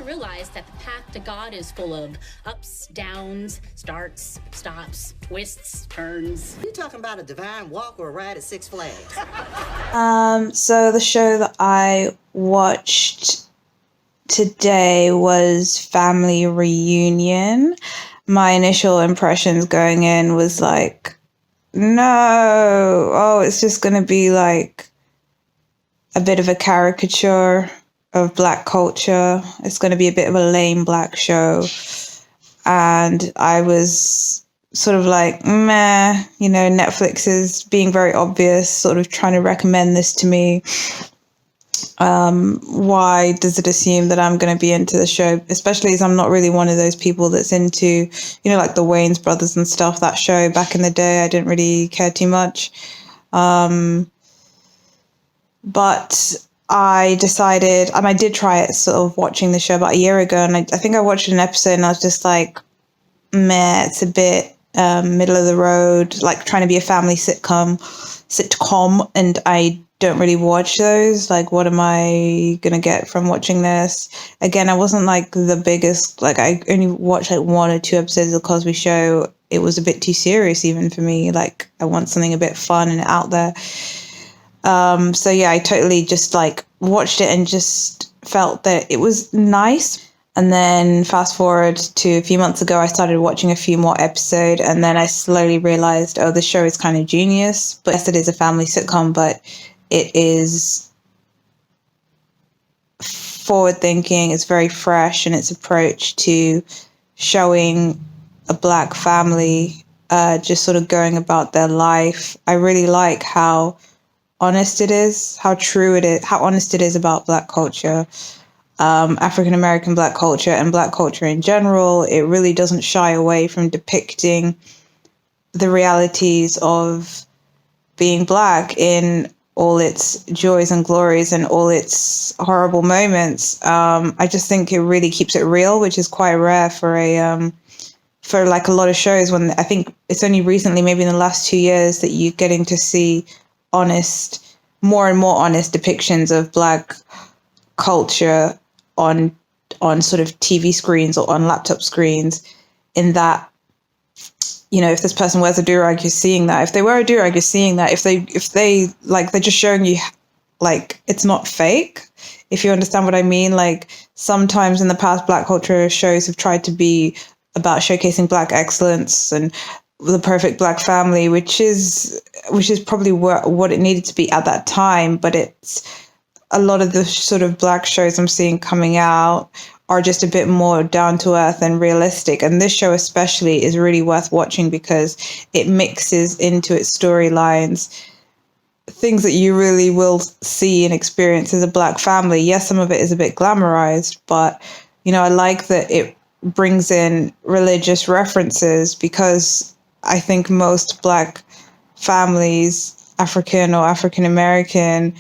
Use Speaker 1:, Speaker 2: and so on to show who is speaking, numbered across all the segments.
Speaker 1: realized that the path to God is full of ups, downs, starts, stops, twists, turns.
Speaker 2: You talking about a divine walk or a ride at Six Flags?
Speaker 3: So the show that I watched today was Family Reunion. My initial impressions going in was like, no, oh, it's just going to be like a bit of a caricature of Black culture. It's going to be a bit of a lame Black show. And I was sort of like, meh, Netflix is being very obvious, sort of trying to recommend this to me. Why does it assume that I'm going to be into the show? Especially as I'm not really one of those people that's into, like the Wayans brothers and stuff. That show back in the day, I didn't really care too much. But I decided, and I did try it sort of watching the show about a year ago, and I think I watched an episode and I was just like, meh, it's a bit middle of the road, like trying to be a family sitcom, and I don't really watch those. Like, what am I going to get from watching this? Again, I wasn't like the biggest, like I only watched like 1 or 2 episodes of The Cosby Show. It was a bit too serious even for me. Like, I want something a bit fun and out there. So yeah, I totally just like watched it and just felt that it was nice. And then fast forward to a few months ago, I started watching a few more episodes, and then I slowly realized, oh, this show is kind of genius. But yes, it is a family sitcom, but it is forward thinking. It's very fresh in its approach to showing a Black family just sort of going about their life. I really like how honest it is, how true it is, how honest it is about Black culture, African-American Black culture and Black culture in general. It really doesn't shy away from depicting the realities of being Black in all its joys and glories and all its horrible moments. I just think it really keeps it real, which is quite rare for for like a lot of shows. When I think it's only recently, maybe in the last 2 years, that you're getting to see more and more honest depictions of Black culture on sort of TV screens or on laptop screens, in that, if this person wears a do-rag, you're seeing that. If they wear a do-rag, you're seeing that. If they like, they're just showing you like it's not fake, if you understand what I mean. Like, sometimes in the past, Black culture shows have tried to be about showcasing Black excellence and the perfect Black family, which is probably what it needed to be at that time. But it's a lot of the sort of Black shows I'm seeing coming out are just a bit more down to earth and realistic. And this show especially is really worth watching because it mixes into its storylines things that you really will see and experience as a Black family. Yes, some of it is a bit glamorized, but I like that it brings in religious references, because I think most Black families, African or African American,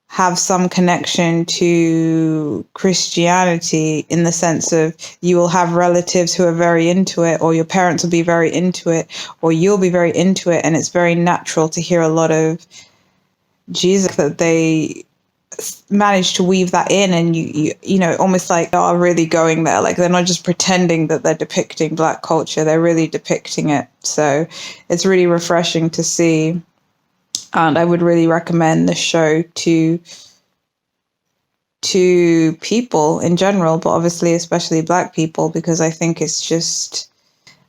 Speaker 3: have some connection to Christianity, in the sense of you will have relatives who are very into it, or your parents will be very into it, or you'll be very into it. And it's very natural to hear a lot of Jesus, that they manage to weave that in, and you almost like they are really going there. Like, they're not just pretending that they're depicting Black culture, they're really depicting it. So it's really refreshing to see. And I would really recommend this show to people in general, but obviously especially Black people, because I think it's just,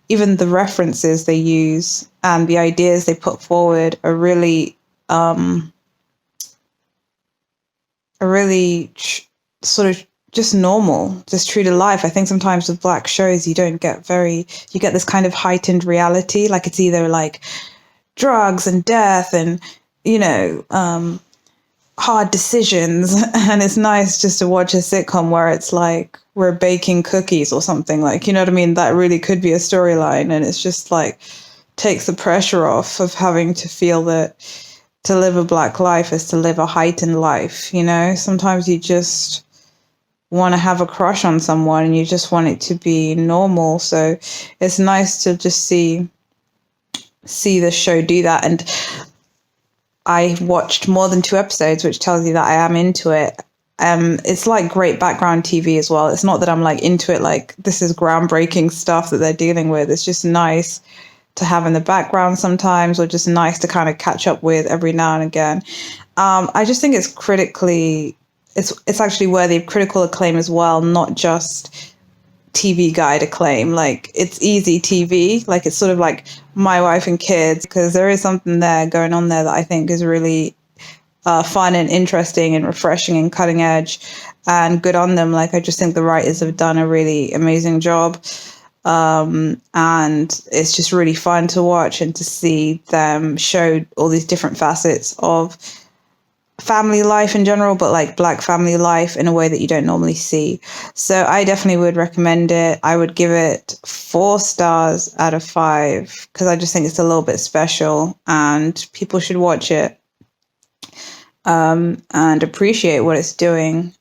Speaker 3: even the references they use and the ideas they put forward are really sort of just normal, just true to life. I think sometimes with Black shows, you get this kind of heightened reality. Like, it's either like drugs and death and hard decisions, and it's nice just to watch a sitcom where it's like we're baking cookies or something, like, you know what I mean? That really could be a storyline, and it's just like takes the pressure off of having to feel that to live a Black life is to live a heightened life. Sometimes you just want to have a crush on someone and you just want it to be normal. So it's nice to just see the show do that. And I watched more than 2 episodes, which tells you that I am into it. It's like great background TV as well. It's not that I'm like into it, like this is groundbreaking stuff that they're dealing with. It's just nice to have in the background sometimes, or just nice to kind of catch up with every now and again. I just think it's actually worthy of critical acclaim as well, not just TV guide acclaim. Like, it's easy TV. Like, it's sort of like My Wife and Kids, because there is something there going on there that I think is really fun and interesting and refreshing and cutting edge, and good on them. Like, I just think the writers have done a really amazing job. And it's just really fun to watch and to see them show all these different facets of family life in general, but like Black family life in a way that you don't normally see. So I definitely would recommend it. I would give it 4 stars out of 5 because I just think it's a little bit special and people should watch it and appreciate what it's doing.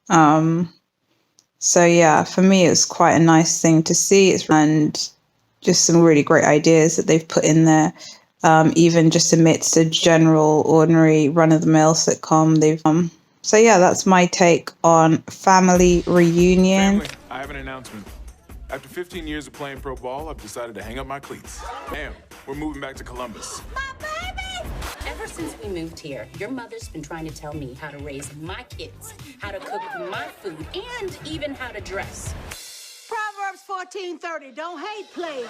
Speaker 3: So yeah, for me, it's quite a nice thing to see. And just some really great ideas that they've put in there. Even just amidst a general, ordinary, run-of-the-mill sitcom. So yeah, that's my take on Family Reunion.
Speaker 4: Family, I have an announcement. After 15 years of playing pro ball, I've decided to hang up my cleats. Ma'am, we're moving back to Columbus.
Speaker 1: My baby! Ever since we moved here, your mother's been trying to tell me how to raise my kids, how to cook my food, and even how to dress.
Speaker 5: Proverbs 14:30, don't hate playing.